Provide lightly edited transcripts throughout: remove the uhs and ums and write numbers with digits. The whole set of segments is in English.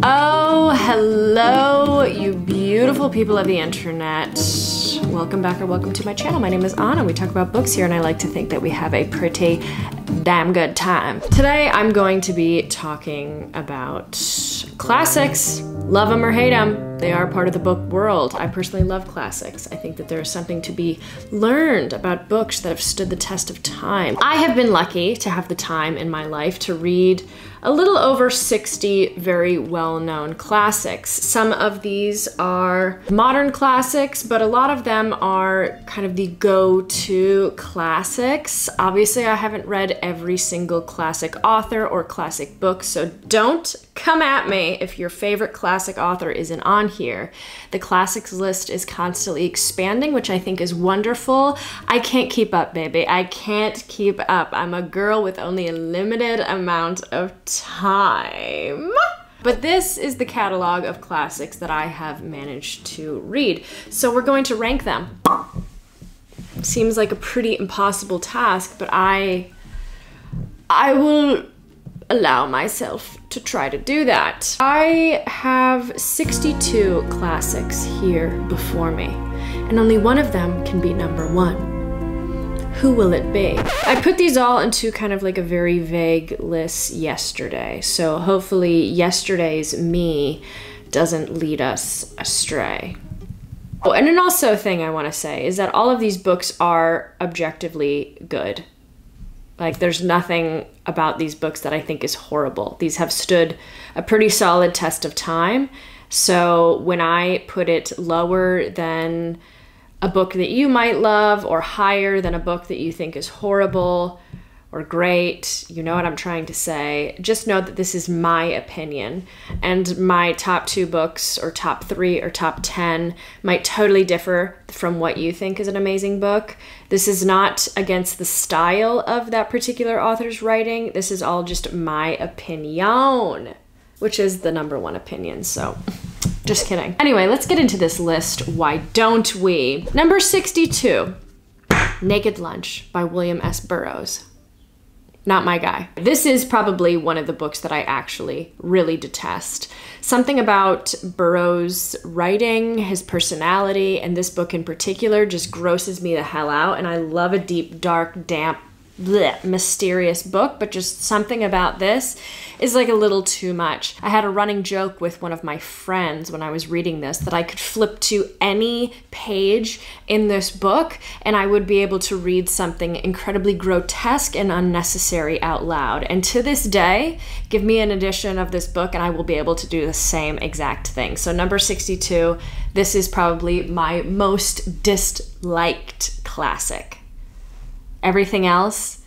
Oh, hello, you beautiful people of the internet. Welcome back or welcome to my channel. My name is Anna. We talk about books here and I like to think that we have a pretty damn good time. Today I'm going to be talking about classics. Love them or hate them, they are part of the book world. I personally love classics. I think that there is something to be learned about books that have stood the test of time. I have been lucky to have the time in my life to read a little over 60 very well-known classics. Some of these are modern classics, but a lot of them are kind of the go-to classics. Obviously, I haven't read every single classic author or classic book, so don't come at me if your favorite classic author isn't on here. The classics list is constantly expanding, which I think is wonderful. I can't keep up, baby. I can't keep up. I'm a girl with only a limited amount of time. But this is the catalog of classics that I have managed to read. So we're going to rank them. Seems like a pretty impossible task, but I will allow myself to try to do that. I have 62 classics here before me, and only one of them can be number one. Who will it be? I put these all into kind of like a very vague list yesterday, so hopefully yesterday's me doesn't lead us astray. Oh, and an also thing I want to say is that all of these books are objectively good. Like, there's nothing about these books that I think is horrible. These have stood a pretty solid test of time. So when I put it lower than a book that you might love or higher than a book that you think is horrible or great, you know what I'm trying to say. Just know that this is my opinion, and my top 2 books or top 3 or top 10 might totally differ from what you think is an amazing book. This is not against the style of that particular author's writing. This is all just my opinion, which is the number one opinion, so just kidding. Anyway, let's get into this list. Why don't we? Number 62, Naked Lunch by William S. Burroughs. Not my guy. This is probably one of the books that I actually really detest. Something about Burroughs' writing, his personality, and this book in particular just grosses me the hell out. And I love a deep, dark, damp, bleh, mysterious book, but just something about this is like a little too much. I had a running joke with one of my friends when I was reading this that I could flip to any page in this book and I would be able to read something incredibly grotesque and unnecessary out loud. And to this day, give me an edition of this book and I will be able to do the same exact thing. So number 62, this is probably my most disliked classic. Everything else,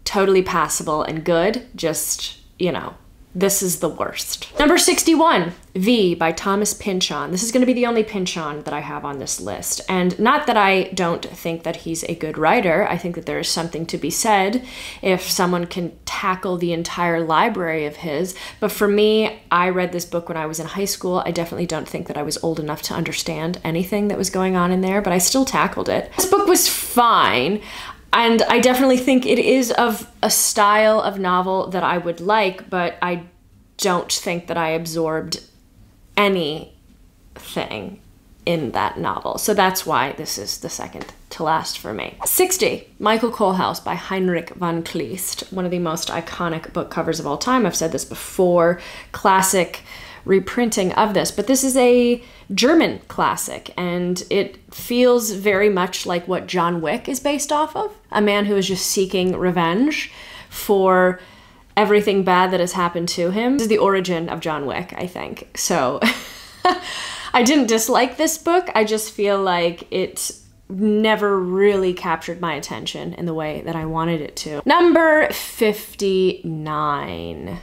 totally passable and good, just, you know, this is the worst. Number 61, V by Thomas Pynchon. This is gonna be the only Pynchon that I have on this list. And not that I don't think that he's a good writer. I think that there is something to be said if someone can tackle the entire library of his. But for me, I read this book when I was in high school. I definitely don't think that I was old enough to understand anything that was going on in there, but I still tackled it. This book was fine. And I definitely think it is of a style of novel that I would like, but I don't think that I absorbed anything in that novel. So that's why this is the second to last for me. 60, Michael Kohlhaas by Heinrich von Kleist. One of the most iconic book covers of all time. I've said this before. Classic reprinting of this, but this is a German classic and it feels very much like what John Wick is based off of. A man who is just seeking revenge for everything bad that has happened to him. This is the origin of John Wick, I think. So I didn't dislike this book. I just feel like it never really captured my attention in the way that I wanted it to. Number 59.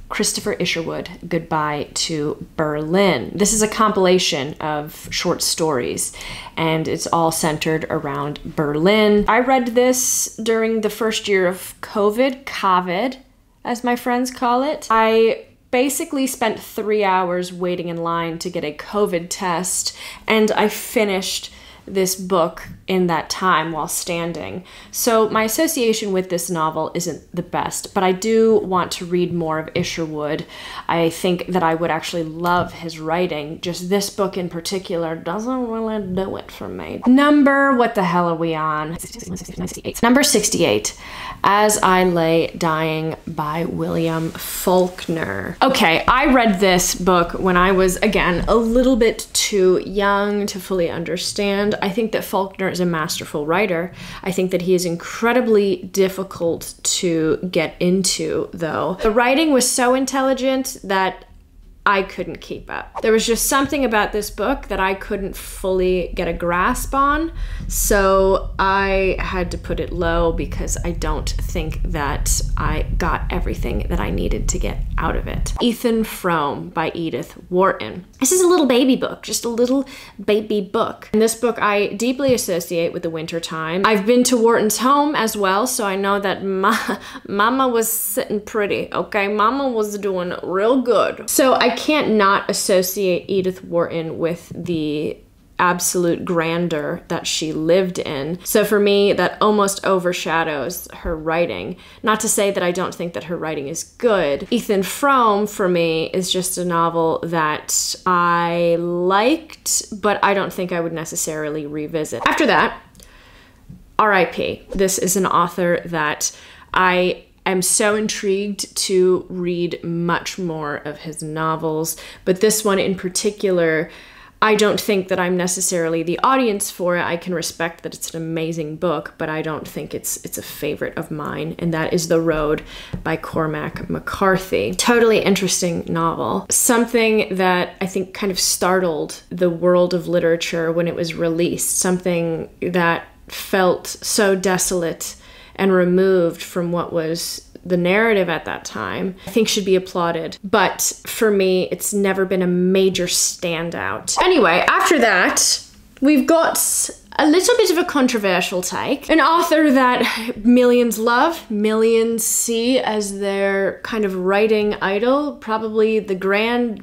Christopher Isherwood, Goodbye to Berlin. This is a compilation of short stories, and it's all centered around Berlin. I read this during the first year of COVID, as my friends call it. I basically spent 3 hours waiting in line to get a COVID test, and I finished this book in that time while standing. So my association with this novel isn't the best, but I do want to read more of Isherwood. I think that I would actually love his writing. Just this book in particular doesn't really do it for me. What the hell are we on? Number 68, As I Lay Dying by William Faulkner. Okay, I read this book when I was, again, a little bit too young to fully understand. I think that Faulkner is a masterful writer. I think that he is incredibly difficult to get into, though. The writing was so intelligent that I couldn't keep up. There was just something about this book that I couldn't fully get a grasp on, so I had to put it low because I don't think that I got everything that I needed to get out of it. Ethan Frome by Edith Wharton. This is a little baby book, just a little baby book. And this book I deeply associate with the winter time. I've been to Wharton's home as well, so I know that Mama was sitting pretty, okay? Mama was doing real good. So I can't not associate Edith Wharton with the absolute grandeur that she lived in. So for me, that almost overshadows her writing. Not to say that I don't think that her writing is good. Ethan Frome, for me, is just a novel that I liked, but I don't think I would necessarily revisit. After that, R.I.P. This is an author that I am so intrigued to read much more of his novels, but this one in particular, I don't think that I'm necessarily the audience for it. I can respect that it's an amazing book, but I don't think it's a favorite of mine, and that is The Road by Cormac McCarthy. Totally interesting novel. Something that I think kind of startled the world of literature when it was released. Something that felt so desolate and removed from what was the narrative at that time, I think should be applauded. But for me, it's never been a major standout. Anyway, after that, we've got a little bit of a controversial take. An author that millions love, millions see as their kind of writing idol, probably the granddaddy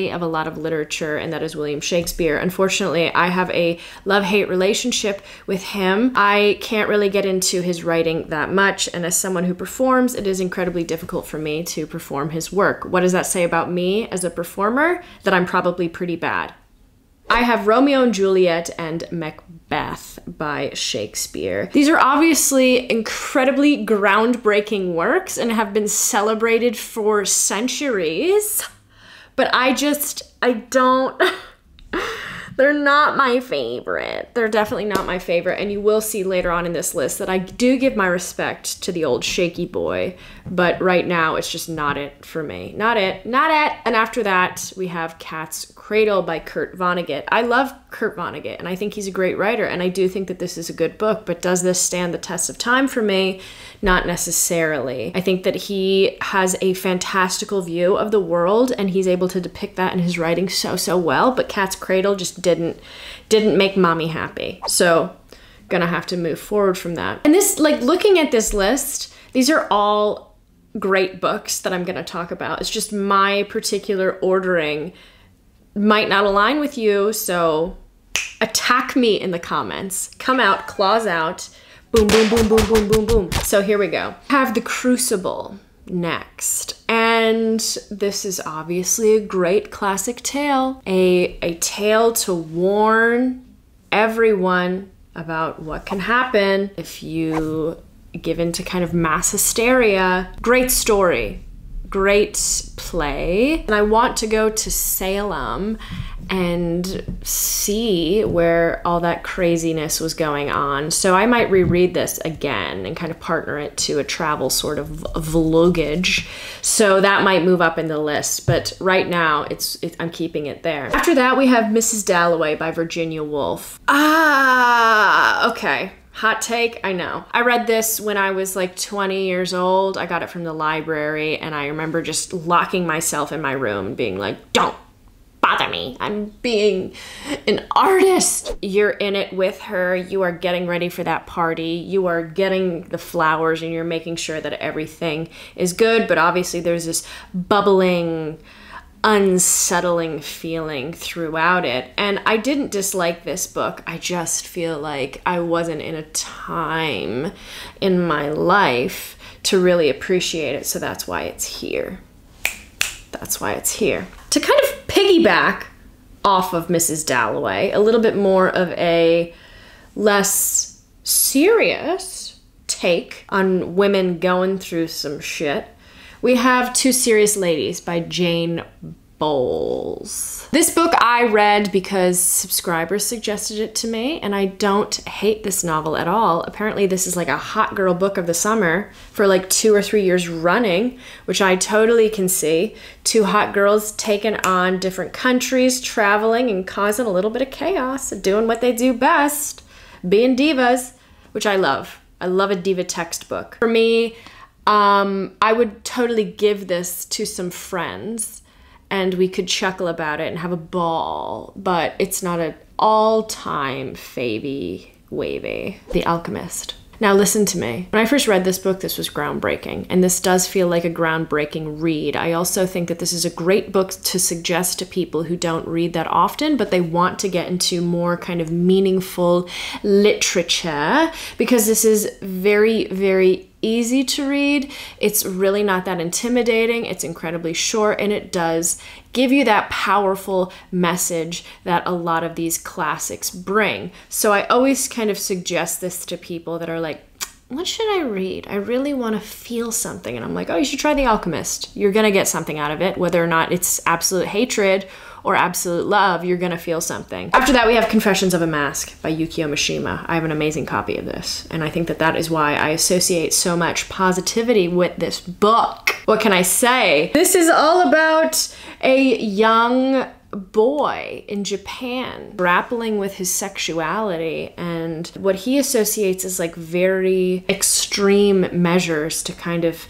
of a lot of literature, and that is William Shakespeare. Unfortunately, I have a love-hate relationship with him. I can't really get into his writing that much, and as someone who performs, it is incredibly difficult for me to perform his work. What does that say about me as a performer? That I'm probably pretty bad. I have Romeo and Juliet and Macbeth by Shakespeare. These are obviously incredibly groundbreaking works and have been celebrated for centuries, but I don't, they're not my favorite. They're definitely not my favorite, and you will see later on in this list that I do give my respect to the old shaky boy, but right now it's just not it for me. Not it, not it. And after that, we have Cat's Cradle by Kurt Vonnegut. I love Kurt Vonnegut, and I think he's a great writer, and I do think that this is a good book, but does this stand the test of time for me? Not necessarily. I think that he has a fantastical view of the world, and he's able to depict that in his writing so well, but Cat's Cradle just didn't make mommy happy. So gonna have to move forward from that. And this, like, looking at this list, these are all great books that I'm gonna talk about. It's just my particular ordering might not align with you, so attack me in the comments. Come out, claws out, boom, boom, boom, boom, boom, boom, boom. So here we go. I have The Crucible next, and this is obviously a great classic tale. A tale to warn everyone about what can happen if you give in to kind of mass hysteria. Great story. Great play. And I want to go to Salem and see where all that craziness was going on. So I might reread this again and kind of partner it to a travel sort of vlogage. So that might move up in the list, but right now I'm keeping it there. After that, we have Mrs. Dalloway by Virginia Woolf. Okay. Hot take, I know. I read this when I was like 20 years old. I got it from the library, and I remember just locking myself in my room and being like, don't bother me. I'm being an artist. You're in it with her. You are getting ready for that party. You are getting the flowers, and you're making sure that everything is good. But obviously there's this bubbling unsettling feeling throughout it. And I didn't dislike this book. I just feel like I wasn't in a time in my life to really appreciate it. So that's why it's here. That's why it's here. To kind of piggyback off of Mrs. Dalloway, a little bit more of a less serious take on women going through some shit, we have Two Serious Ladies by Jane Bowles. This book I read because subscribers suggested it to me, and I don't hate this novel at all. Apparently this is like a hot girl book of the summer for like 2 or 3 years running, which I totally can see. Two hot girls taking on different countries, traveling and causing a little bit of chaos, doing what they do best, being divas, which I love. I love a diva textbook. For me, I would totally give this to some friends and we could chuckle about it and have a ball, but it's not an all-time favy wavy. The Alchemist. Now listen to me. When I first read this book, this was groundbreaking, and this does feel like a groundbreaking read. I also think that this is a great book to suggest to people who don't read that often, but they want to get into more kind of meaningful literature, because this is very, very easy to read. It's really not that intimidating. It's incredibly short, and it does give you that powerful message that a lot of these classics bring. So I always kind of suggest this to people that are like, what should I read? I really want to feel something. And I'm like, oh, you should try The Alchemist. You're going to get something out of it. Whether or not it's absolute hatred or absolute love, you're going to feel something. After that, we have Confessions of a Mask by Yukio Mishima. I have an amazing copy of this, and I think that that is why I associate so much positivity with this book. What can I say? This is all about a young boy in Japan grappling with his sexuality and what he associates as like very extreme measures to kind of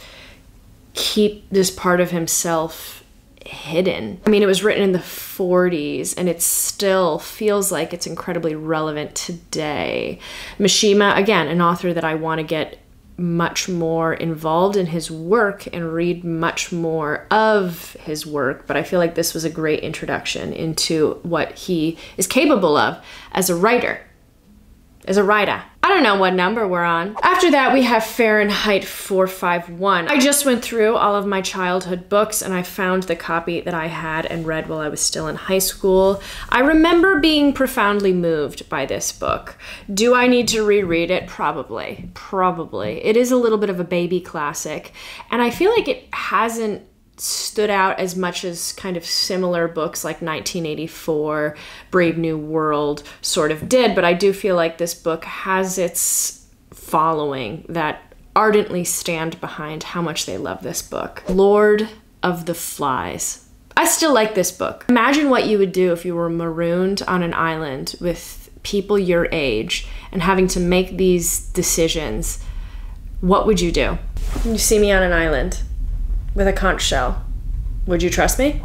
keep this part of himself hidden. I mean, it was written in the 40s and it still feels like it's incredibly relevant today. Mishima, again, an author that I want to get much more involved in his work and read much more of his work, but I feel like this was a great introduction into what he is capable of as a writer. I don't know what number we're on. After that, we have Fahrenheit 451. I just went through all of my childhood books and I found the copy that I had and read while I was still in high school. I remember being profoundly moved by this book. Do I need to reread it? Probably. It is a little bit of a baby classic, and I feel like it hasn't stood out as much as kind of similar books like 1984, Brave New World sort of did, but I do feel like this book has its following that ardently stand behind how much they love this book. Lord of the Flies. I still like this book. Imagine what you would do if you were marooned on an island with people your age and having to make these decisions. What would you do? You see me on an island with a conch shell. Would you trust me?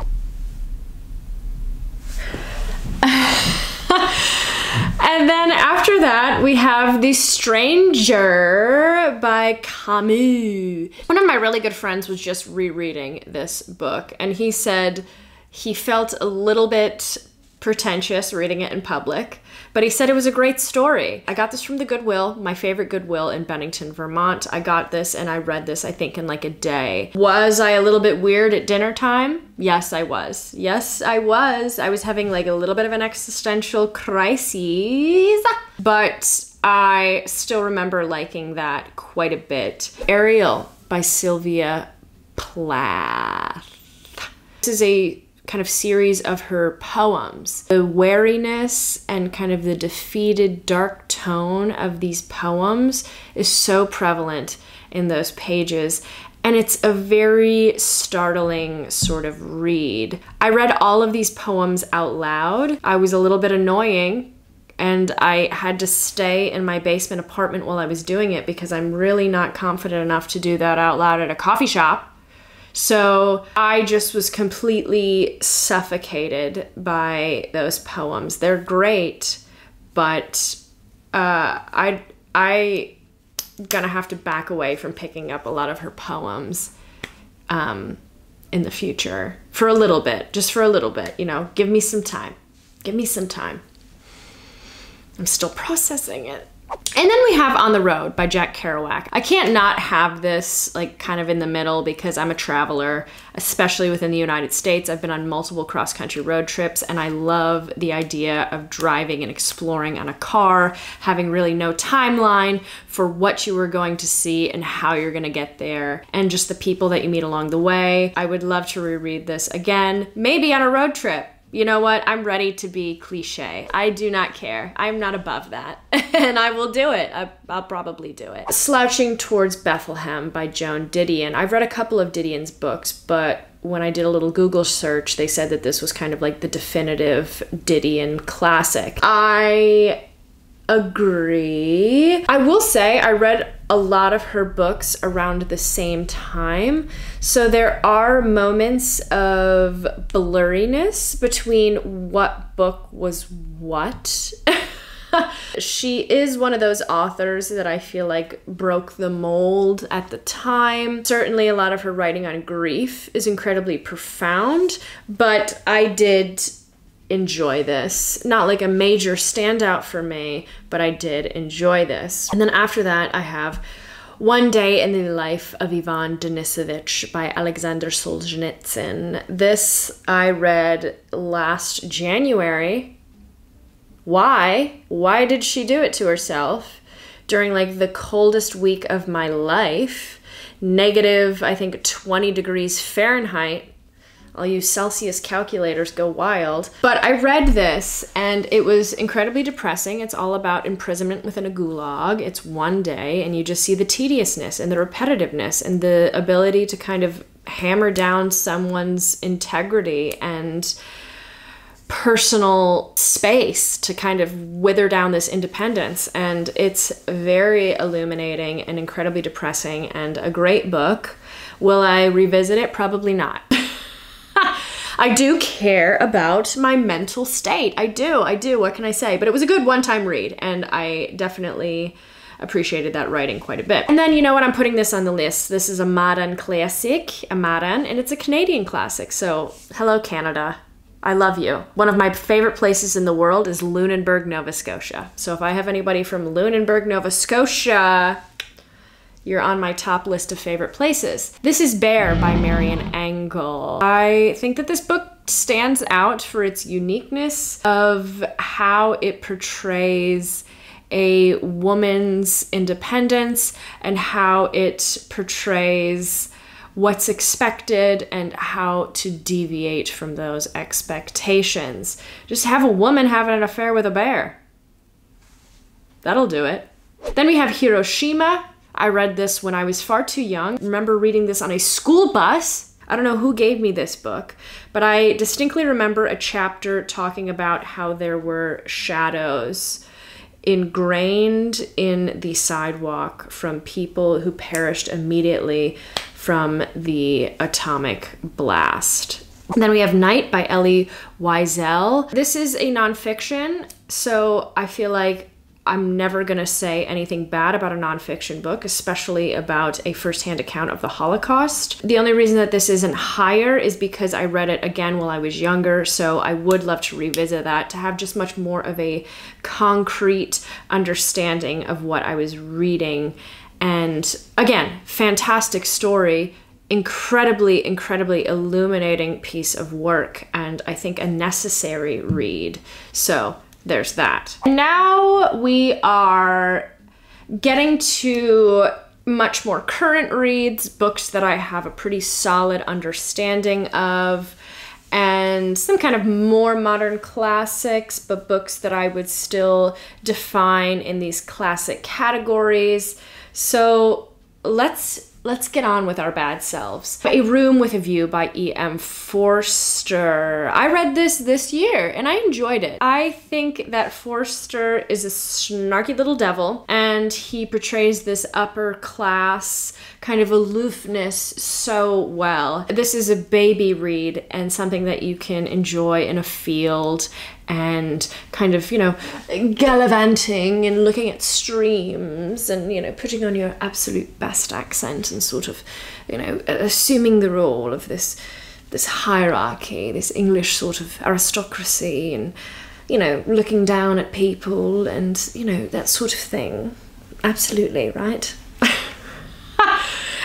And then after that, we have The Stranger by Camus. One of my really good friends was just rereading this book, and he said he felt a little bit pretentious reading it in public, but he said it was a great story. I got this from the Goodwill, my favorite Goodwill in Bennington, Vermont. I got this and I read this, I think, in like a day. Was I a little bit weird at dinner time? Yes, I was. Yes, I was. I was having like a little bit of an existential crisis, but I still remember liking that quite a bit. Ariel by Sylvia Plath. This is a kind of series of her poems. The wariness and kind of the defeated dark tone of these poems is so prevalent in those pages, and it's a very startling sort of read. I read all of these poems out loud. I was a little bit annoying, and I had to stay in my basement apartment while I was doing it because I'm really not confident enough to do that out loud at a coffee shop. So I just was completely suffocated by those poems. They're great, but I gonna have to back away from picking up a lot of her poems in the future for a little bit, just for a little bit, you know, give me some time. Give me some time. I'm still processing it. And then we have On the Road by Jack Kerouac. I can't not have this like kind of in the middle because I'm a traveler, especially within the United States. I've been on multiple cross-country road trips, and I love the idea of driving and exploring on a car, having really no timeline for what you were going to see and how you're going to get there, and just the people that you meet along the way. I would love to reread this again, maybe on a road trip. You know what? I'm ready to be cliche. I do not care. I'm not above that. And I will do it. I'll probably do it. Slouching Towards Bethlehem by Joan Didion. I've read a couple of Didion's books, but when I did a little Google search, they said that this was kind of like the definitive Didion classic. I agree. I will say I read a lot of her books around the same time, so there are moments of blurriness between what book was what. She is one of those authors that I feel like broke the mold at the time. Certainly a lot of her writing on grief is incredibly profound, but I did enjoy this. Not like a major standout for me, but I did enjoy this. And then after that, I have One Day in the Life of Ivan Denisovich by Alexander Solzhenitsyn. This I read last January. Why? Why did she do it to herself during like the coldest week of my life? Negative, I think, 20 degrees Fahrenheit. All you Celsius calculators go wild. But I read this and it was incredibly depressing. It's all about imprisonment within a gulag. It's one day and you just see the tediousness and the repetitiveness and the ability to kind of hammer down someone's integrity and personal space to kind of wither down this independence. And it's very illuminating and incredibly depressing and a great book. Will I revisit it? Probably not. I do care about my mental state. I do. What can I say? But it was a good one-time read, and I definitely appreciated that writing quite a bit. And then, you know what? I'm putting this on the list. This is a modern classic, and it's a Canadian classic. So, hello, Canada. I love you. One of my favorite places in the world is Lunenburg, Nova Scotia. So if I have anybody from Lunenburg, Nova Scotia, you're on my top list of favorite places. This is Bear by Marian Engel. I think that this book stands out for its uniqueness of how it portrays a woman's independence and how it portrays what's expected and how to deviate from those expectations. Just have a woman having an affair with a bear. That'll do it. Then we have Hiroshima. I read this when I was far too young. I remember reading this on a school bus. I don't know who gave me this book, but I distinctly remember a chapter talking about how there were shadows ingrained in the sidewalk from people who perished immediately from the atomic blast. And then we have Night by Elie Wiesel. This is a nonfiction, so I feel like I'm never gonna say anything bad about a nonfiction book, especially about a firsthand account of the Holocaust. The only reason that this isn't higher is because I read it again while I was younger, so I would love to revisit that to have just much more of a concrete understanding of what I was reading. And again, fantastic story, incredibly, incredibly illuminating piece of work, and I think a necessary read. So there's that. Now we are getting to much more current reads, books that I have a pretty solid understanding of, and some kind of more modern classics, but books that I would still define in these classic categories. So let's get on with our bad selves. A Room with a View by E.M. Forster. I read this year and I enjoyed it. I think that Forster is a snarky little devil and he portrays this upper class kind of aloofness so well. This is a baby read and something that you can enjoy in a field and kind of, you know, gallivanting and looking at streams and, you know, putting on your absolute best accent and sort of, you know, assuming the role of this hierarchy, this English sort of aristocracy, and, you know, looking down at people and, you know, that sort of thing. Absolutely, right?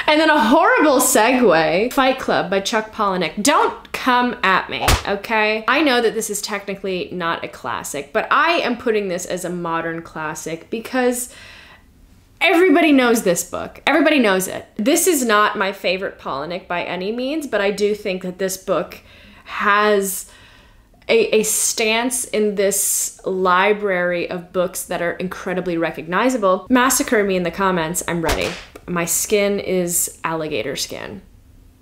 And then a horrible segue, Fight Club by Chuck Palahniuk. Don't come at me, okay? I know that this is technically not a classic, but I am putting this as a modern classic because everybody knows this book. Everybody knows it. This is not my favorite Palahniuk by any means, but I do think that this book has a stance in this library of books that are incredibly recognizable. Massacre me in the comments, I'm ready. My skin is alligator skin.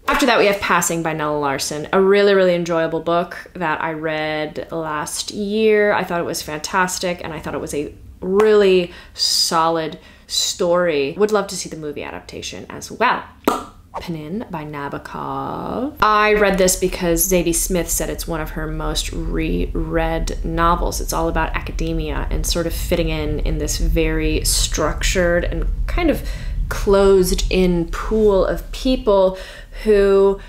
After that, we have Passing by Nella Larsen, a really, really enjoyable book that I read last year. I thought it was fantastic, and I thought it was a really solid story. Would love to see the movie adaptation as well. Penin by Nabokov. I read this because Zadie Smith said it's one of her most reread novels. It's all about academia and sort of fitting in this very structured and kind of closed-in pool of people who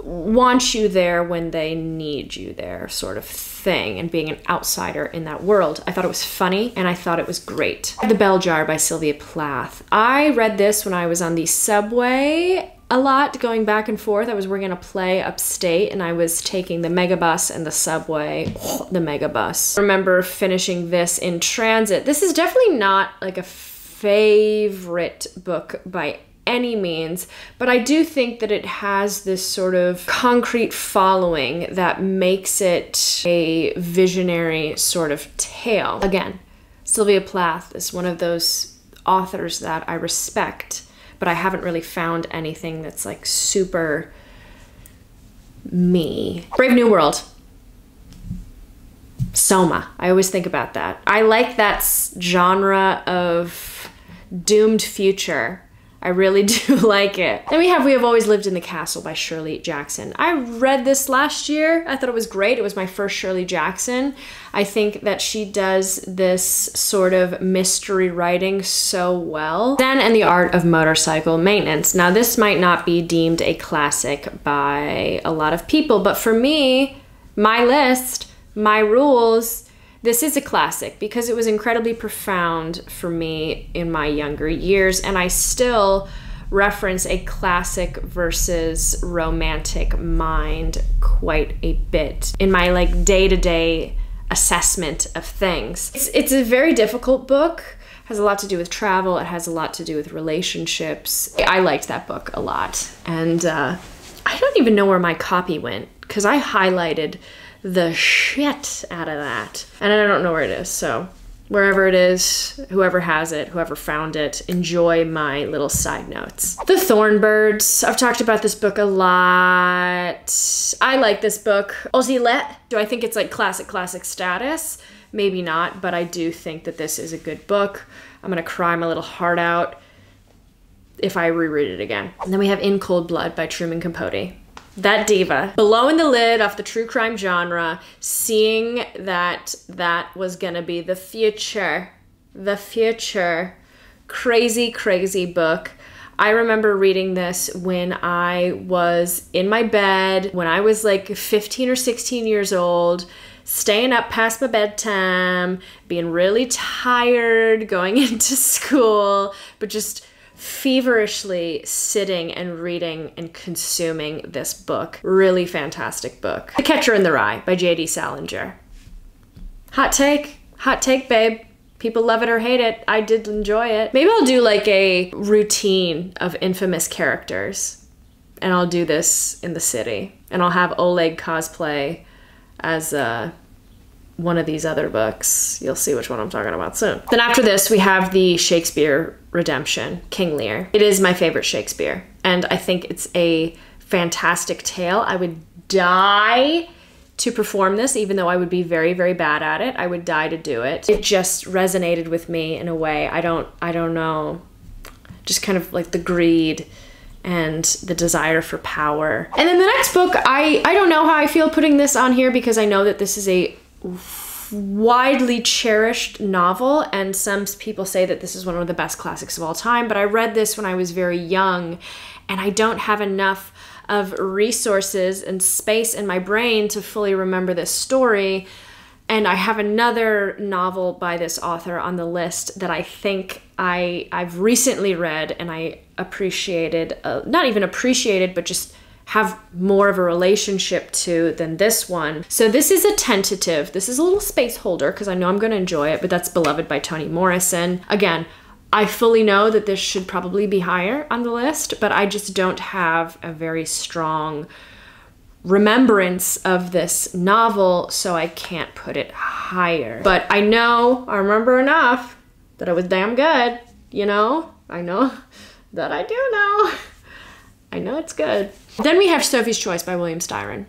want you there when they need you there, sort of thing, and being an outsider in that world. I thought it was funny, and I thought it was great. The Bell Jar by Sylvia Plath. I read this when I was on the subway a lot, going back and forth. I was working a play upstate, and I was taking the megabus and the subway. The megabus. I remember finishing this in transit. This is definitely not like a favorite book by any means, but I do think that it has this sort of concrete following that makes it a visionary sort of tale. Again, Sylvia Plath is one of those authors that I respect, but I haven't really found anything that's like super me. Brave New World. Soma. I always think about that. I like that genre of doomed future. I really do like it. Then we have Always Lived in the Castle by Shirley Jackson. I read this last year. I thought it was great. It was my first Shirley Jackson. I think that she does this sort of mystery writing so well. Zen and the Art of Motorcycle Maintenance. Now, this might not be deemed a classic by a lot of people, but for me, my list, my rules, this is a classic because it was incredibly profound for me in my younger years, and I still reference a classic versus romantic mind quite a bit in my like day-to-day assessment of things. It's a very difficult book. It has a lot to do with travel. It has a lot to do with relationships. I liked that book a lot, and I don't even know where my copy went because I highlighted the shit out of that. And I don't know where it is, so wherever it is, whoever has it, whoever found it, enjoy my little side notes. The Thornbirds. I've talked about this book a lot. I like this book. Ozilette. Do I think it's like classic status? Maybe not, but I do think that this is a good book. I'm gonna cry my little heart out if I reread it again. And then we have In Cold Blood by Truman Capote. That diva, blowing the lid off the true crime genre, seeing that that was gonna be the future. Crazy, crazy book. I remember reading this when I was in my bed, when I was like 15 or 16 years old, staying up past my bedtime, being really tired, going into school, but just feverishly sitting and reading and consuming this book. Really fantastic book. The Catcher in the Rye by J.D. Salinger. Hot take, babe. People love it or hate it. I did enjoy it. Maybe I'll do like a routine of infamous characters, and I'll do this in the city, and I'll have Oleg cosplay as one of these other books. You'll see which one I'm talking about soon. Then after this, we have the Shakespeare Redemption, King Lear. It is my favorite Shakespeare, and I think it's a fantastic tale. I would die to perform this, even though I would be very, very bad at it. I would die to do it. It just resonated with me in a way. I don't know, just kind of like the greed and the desire for power. And then the next book, I don't know how I feel putting this on here because I know that this is a widely cherished novel, and some people say that this is one of the best classics of all time, but I read this when I was very young, and I don't have enough of resources and space in my brain to fully remember this story. And I have another novel by this author on the list that I think I've recently read and I appreciated, not even appreciated, but just have more of a relationship to than this one. So this is a tentative. This is a little space holder because I know I'm going to enjoy it, but that's Beloved by Toni Morrison. Again, I fully know that this should probably be higher on the list, but I just don't have a very strong remembrance of this novel, so I can't put it higher. But I remember enough that it was damn good, you know? I know that I do know. I know it's good. Then we have Sophie's Choice by William Styron.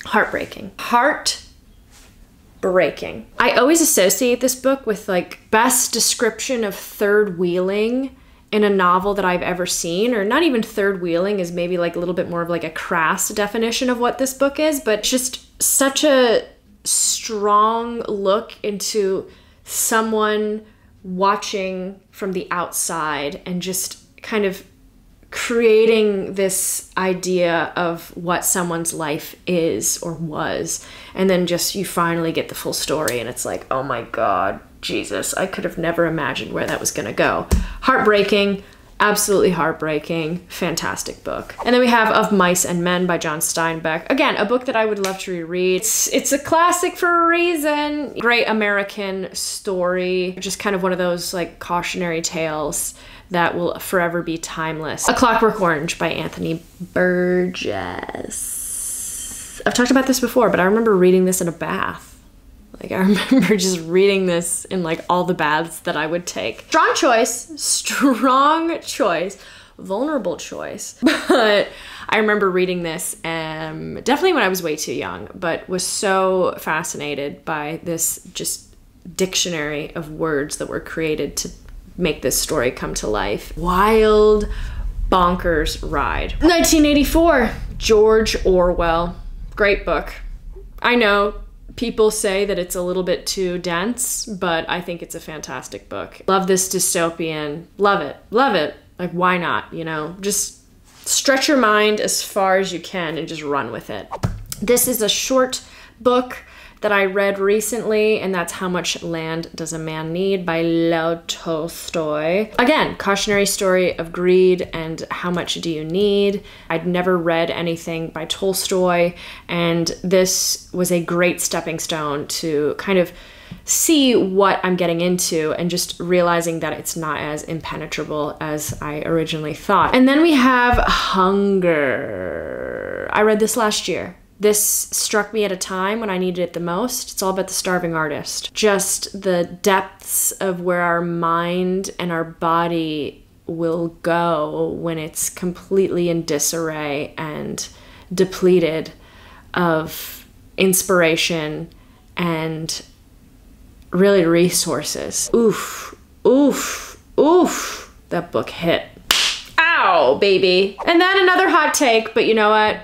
Heartbreaking. Heartbreaking. I always associate this book with like best description of third wheeling in a novel that I've ever seen, or not even third wheeling is maybe like a little bit more of like a crass definition of what this book is, but just such a strong look into someone watching from the outside and just kind of creating this idea of what someone's life is or was, and then just you finally get the full story and it's like, oh my God, Jesus, I could have never imagined where that was gonna go. Heartbreaking, absolutely heartbreaking, fantastic book. And then we have Of Mice and Men by John Steinbeck. Again, a book that I would love to reread. It's a classic for a reason. Great American story, just kind of one of those like cautionary tales that will forever be timeless. A Clockwork Orange by Anthony Burgess. I've talked about this before, but I remember reading this in a bath. Like I remember just reading this in like all the baths that I would take. Strong choice, vulnerable choice. But I remember reading this definitely when I was way too young, but was so fascinated by this just dictionary of words that were created to make this story come to life. Wild, bonkers ride. 1984, George Orwell. Great book. I know people say that it's a little bit too dense, but I think it's a fantastic book. Love this dystopian. Love it. Love it. Like, why not? You know, just stretch your mind as far as you can and just run with it. This is a short book that I read recently, and that's How Much Land Does a Man Need by Leo Tolstoy. Again, cautionary story of greed and how much do you need. I'd never read anything by Tolstoy, and this was a great stepping stone to kind of see what I'm getting into and just realizing that it's not as impenetrable as I originally thought. And then we have Hunger. I read this last year. This struck me at a time when I needed it the most. It's all about the starving artist. Just the depths of where our mind and our body will go when it's completely in disarray and depleted of inspiration and really resources. Oof, oof, oof. That book hit. Ow, baby. And then another hot take, but you know what?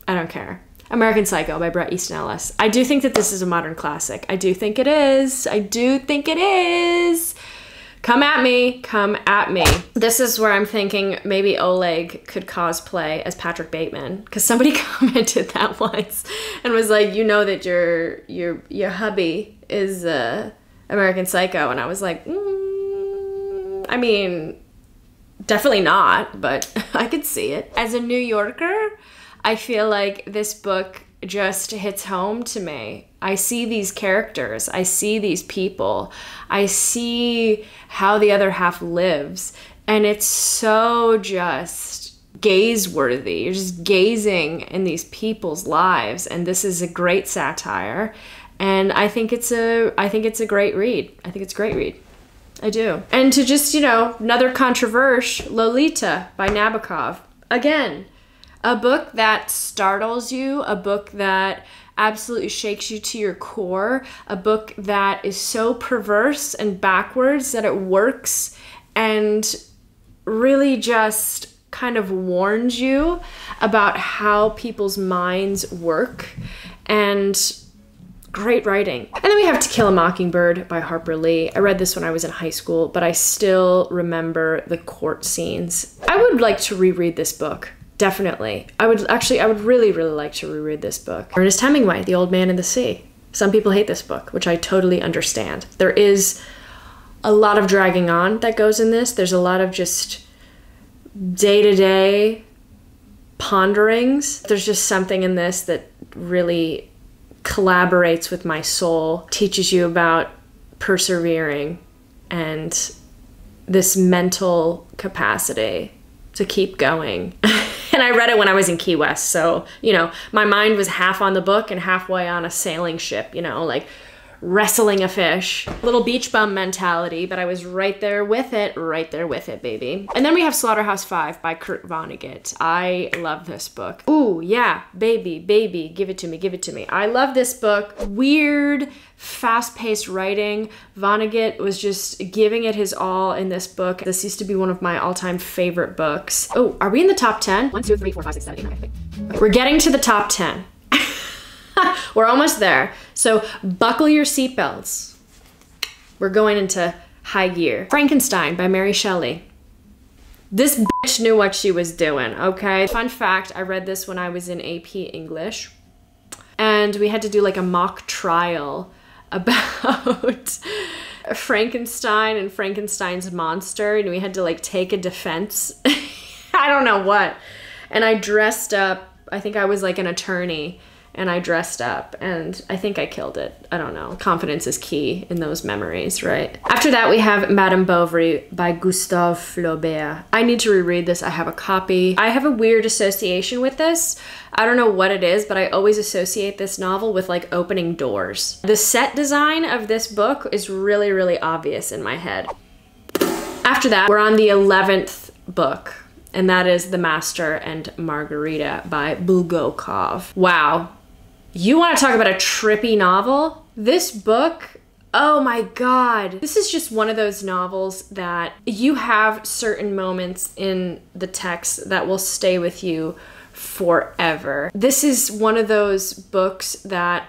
I don't care. American Psycho by Bret Easton Ellis. I do think that this is a modern classic. I do think it is. I do think it is. Come at me. Come at me. This is where I'm thinking maybe Oleg could cosplay as Patrick Bateman, because somebody commented that once and was like, you know that your hubby is American Psycho, and I was like, I mean, definitely not, but I could see it. As a New Yorker, I feel like this book just hits home to me. I see these characters, I see these people, I see how the other half lives, and it's so just gaze-worthy. You're just gazing in these people's lives, and this is a great satire, and I think it's a great read. I think it's a great read. I do. And to just, you know, another controversial, Lolita by Nabokov. Again, a book that startles you, a book that absolutely shakes you to your core, a book that is so perverse and backwards that it works and really just kind of warns you about how people's minds work. And Great writing. And then we have To Kill a Mockingbird by Harper Lee. I read this when I was in high school, but I still remember the court scenes. I would like to reread this book. Definitely. I would really, really like to reread this book. Ernest Hemingway, The Old Man and the Sea. Some people hate this book, which I totally understand. There is a lot of dragging on that goes in this. There's a lot of just day-to-day ponderings. There's just something in this that really collaborates with my soul, teaches you about persevering and this mental capacity to keep going. And I read it when I was in Key West, so, you know, my mind was half on the book and halfway on a sailing ship, you know, like wrestling a fish. Little beach bum mentality, but I was right there with it, baby. And then we have Slaughterhouse-Five by Kurt Vonnegut. I love this book. Ooh, yeah, baby, give it to me, give it to me. I love this book. Weird, fast-paced writing. Vonnegut was just giving it his all in this book. This used to be one of my all-time favorite books. Oh, are we in the top 10? 1, 2, 3, 4, 5, 6, 7, 8, 9, 10. We're getting to the top 10. We're almost there. So buckle your seatbelts. We're going into high gear. Frankenstein by Mary Shelley. This bitch knew what she was doing, okay? Fun fact, I read this when I was in AP English. And we had to do like a mock trial about Frankenstein and Frankenstein's monster. And we had to like take a defense. I don't know what. And I dressed up, I think I was like an attorney. And I dressed up and I think I killed it. I don't know. Confidence is key in those memories, right? After that, we have Madame Bovary by Gustave Flaubert. I need to reread this. I have a copy. I have a weird association with this. I don't know what it is, but I always associate this novel with like opening doors. The set design of this book is really, really obvious in my head. After that, we're on the 11th book. And that is The Master and Margarita by Bulgakov. Wow. You want to talk about a trippy novel? This book, oh my God. This is just one of those novels that you have certain moments in the text that will stay with you forever. This is one of those books that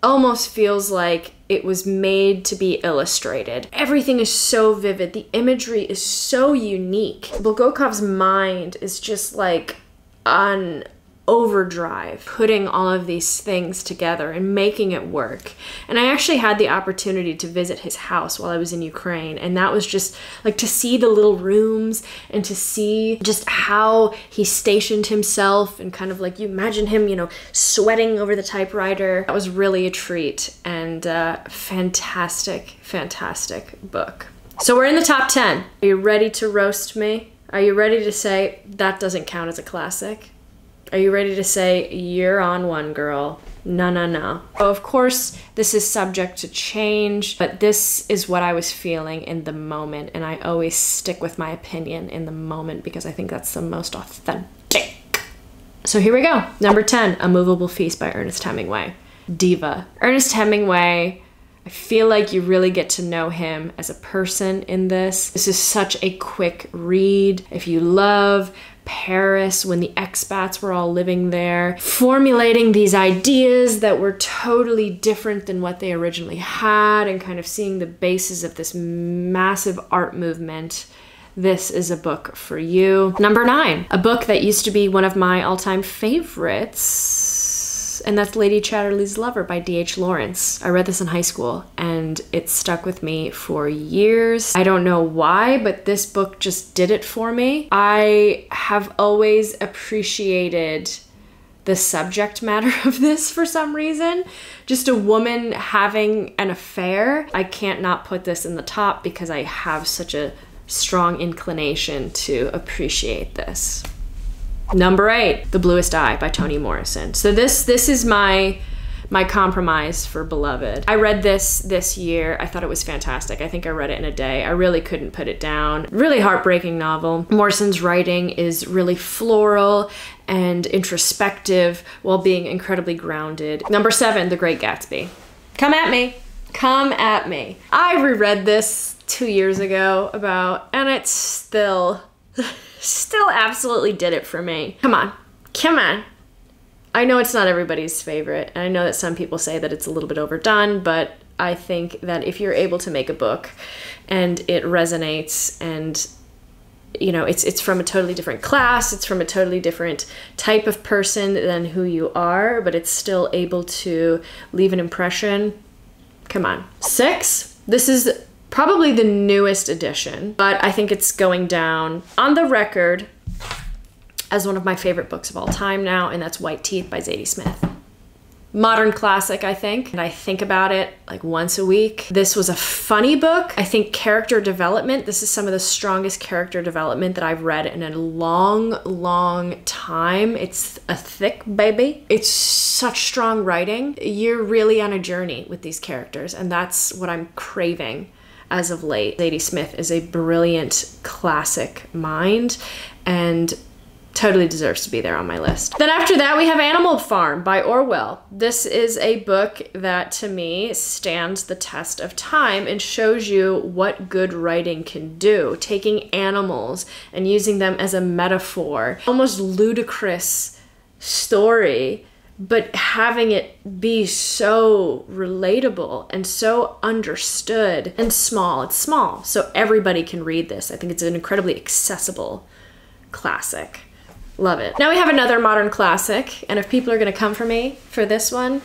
almost feels like it was made to be illustrated. Everything is so vivid. The imagery is so unique. Bulgakov's mind is just like on overdrive, putting all of these things together and making it work. And I actually had the opportunity to visit his house while I was in Ukraine. And that was just like to see the little rooms and to see just how he stationed himself and kind of like you imagine him, you know, sweating over the typewriter. That was really a treat and fantastic, fantastic book. So we're in the top 10. Are you ready to roast me? Are you ready to say that doesn't count as a classic? Are you ready to say, you're on one, girl? No, no, no. Oh, of course, this is subject to change, but this is what I was feeling in the moment, and I always stick with my opinion in the moment because I think that's the most authentic. So here we go. Number 10, A Movable Feast by Ernest Hemingway. Diva. Ernest Hemingway, I feel like you really get to know him as a person in this. This is such a quick read. If you love Paris when the expats were all living there, formulating these ideas that were totally different than what they originally had and kind of seeing the basis of this massive art movement. This is a book for you. Number 9, a book that used to be one of my all-time favorites, and that's Lady Chatterley's Lover by D.H. Lawrence. I read this in high school and it stuck with me for years. I don't know why, but this book just did it for me. I have always appreciated the subject matter of this for some reason. Just a woman having an affair. I can't not put this in the top because I have such a strong inclination to appreciate this. Number 8, The Bluest Eye by Toni Morrison. So this is my compromise for Beloved. I read this year. I thought it was fantastic. I think I read it in a day. I really couldn't put it down. Really heartbreaking novel. Morrison's writing is really floral and introspective while being incredibly grounded. Number 7, The Great Gatsby. Come at me. Come at me. I reread this 2 years ago and it's still absolutely did it for me. Come on, come on. I know it's not everybody's favorite, and I know that some people say that it's a little bit overdone, but I think that if you're able to make a book and it resonates, and you know, it's from a totally different class, it's from a totally different type of person than who you are, but it's still able to leave an impression. Come on. 6. This is probably the newest edition, but I think it's going down on the record as one of my favorite books of all time now, and that's White Teeth by Zadie Smith. Modern classic, I think, and I think about it like once a week. This was a funny book. I think character development, this is some of the strongest character development that I've read in a long, long time. It's a thick baby. It's such strong writing. You're really on a journey with these characters, and that's what I'm craving as of late. Zadie Smith is a brilliant classic mind, and totally deserves to be there on my list. Then after that, we have Animal Farm by Orwell. This is a book that, to me, stands the test of time and shows you what good writing can do. Taking animals and using them as a metaphor. Almost ludicrous story, but having it be so relatable and so understood and small. It's small, so everybody can read this. I think it's an incredibly accessible classic. Love it. Now we have another modern classic, and if people are gonna come for me for this one,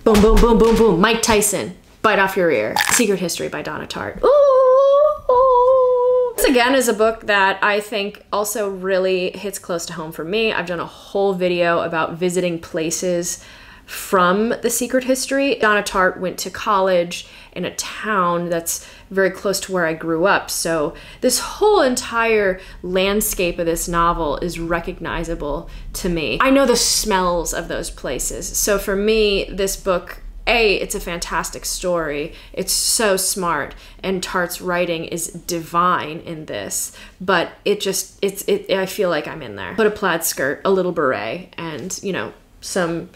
boom, boom, boom, boom, boom, Mike Tyson, Bite Off Your Ear. Secret History by Donna Tartt. Ooh. This again is a book that I think also really hits close to home for me. I've done a whole video about visiting places from The Secret History. Donna Tartt went to college in a town that's very close to where I grew up. So this whole entire landscape of this novel is recognizable to me. I know the smells of those places. So for me, this book, it's a fantastic story. It's so smart, and Tartt's writing is divine in this, but I feel like I'm in there. Put a plaid skirt, a little beret, and you know, some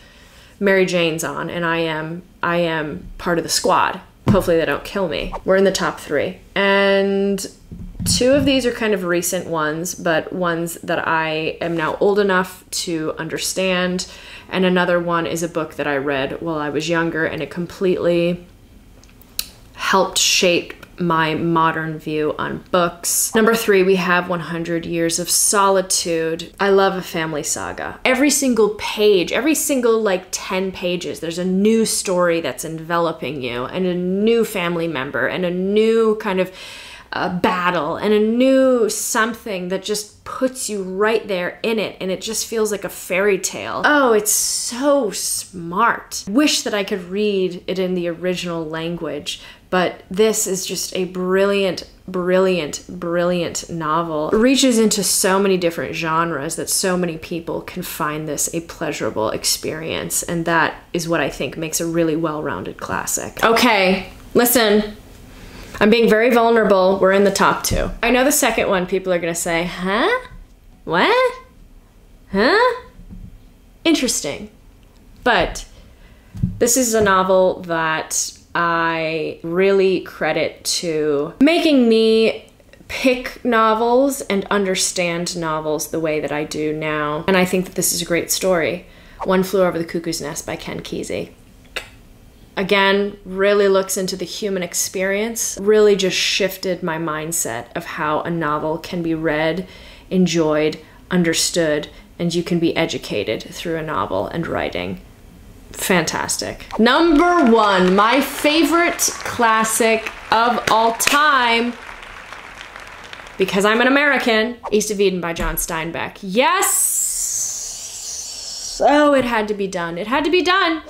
Mary Jane's on, and I am part of the squad. Hopefully they don't kill me. We're in the top 3. And 2 of these are kind of recent ones, but ones that I am now old enough to understand. And another one is a book that I read while I was younger, and it completely helped shape my modern view on books. Number 3, we have 100 Years of Solitude. I love a family saga. Every single page, every single like 10 pages, there's a new story that's enveloping you, and a new family member, and a new kind of battle, and a new something that just puts you right there in it, and it just feels like a fairy tale. Oh, it's so smart. Wish that I could read it in the original language, but this is just a brilliant, brilliant, brilliant novel. It reaches into so many different genres that so many people can find this a pleasurable experience, and that is what I think makes a really well-rounded classic. Okay, listen. I'm being very vulnerable. We're in the top 2. I know the second one people are gonna say, huh? What? Huh? Interesting. But this is a novel that I really credit to making me pick novels and understand novels the way that I do now. And I think that this is a great story. One Flew Over the Cuckoo's Nest by Ken Kesey. Again, really looks into the human experience, really just shifted my mindset of how a novel can be read, enjoyed, understood, and you can be educated through a novel and writing. Fantastic. Number 1, my favorite classic of all time, because I'm an American, East of Eden by John Steinbeck. Yes! Oh, it had to be done. It had to be done.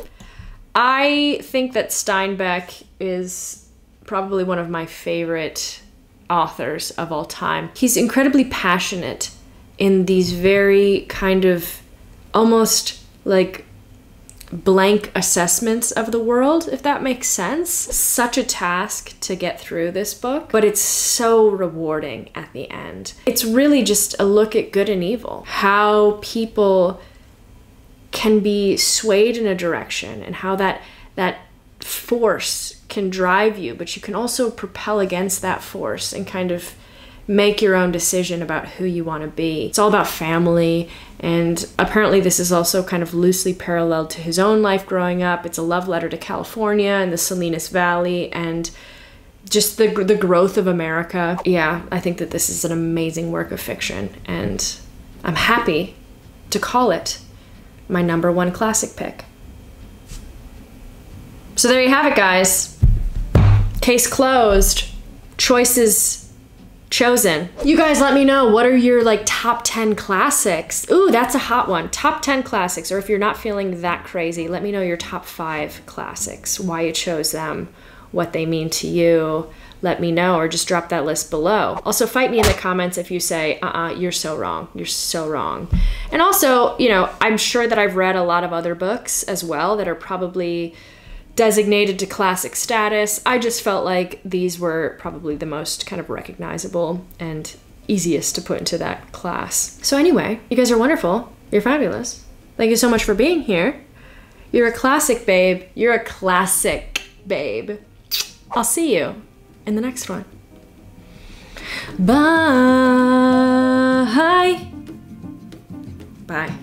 I think that Steinbeck is probably one of my favorite authors of all time. He's incredibly passionate in these very kind of almost like blank assessments of the world, if that makes sense. Such a task to get through this book, but it's so rewarding at the end. It's really just a look at good and evil, how people can be swayed in a direction, and how that force can drive you, but you can also propel against that force and kind of make your own decision about who you want to be. It's all about family, and apparently this is also kind of loosely paralleled to his own life growing up. It's a love letter to California and the Salinas Valley and just the growth of America. Yeah, I think that this is an amazing work of fiction, and I'm happy to call it my #1 classic pick. So there you have it, guys. Case closed. Choices chosen. You guys let me know, what are your like top 10 classics? Ooh, that's a hot one. Top 10 classics, or if you're not feeling that crazy, let me know your top 5 classics, why you chose them, what they mean to you. Let me know, or just drop that list below. Also, fight me in the comments if you say, you're so wrong. You're so wrong. And also, you know, I'm sure that I've read a lot of other books as well that are probably designated to classic status. I just felt like these were probably the most kind of recognizable and easiest to put into that class. So anyway, you guys are wonderful. You're fabulous. Thank you so much for being here. You're a classic babe. You're a classic babe. I'll see you in the next one. Bye. Bye.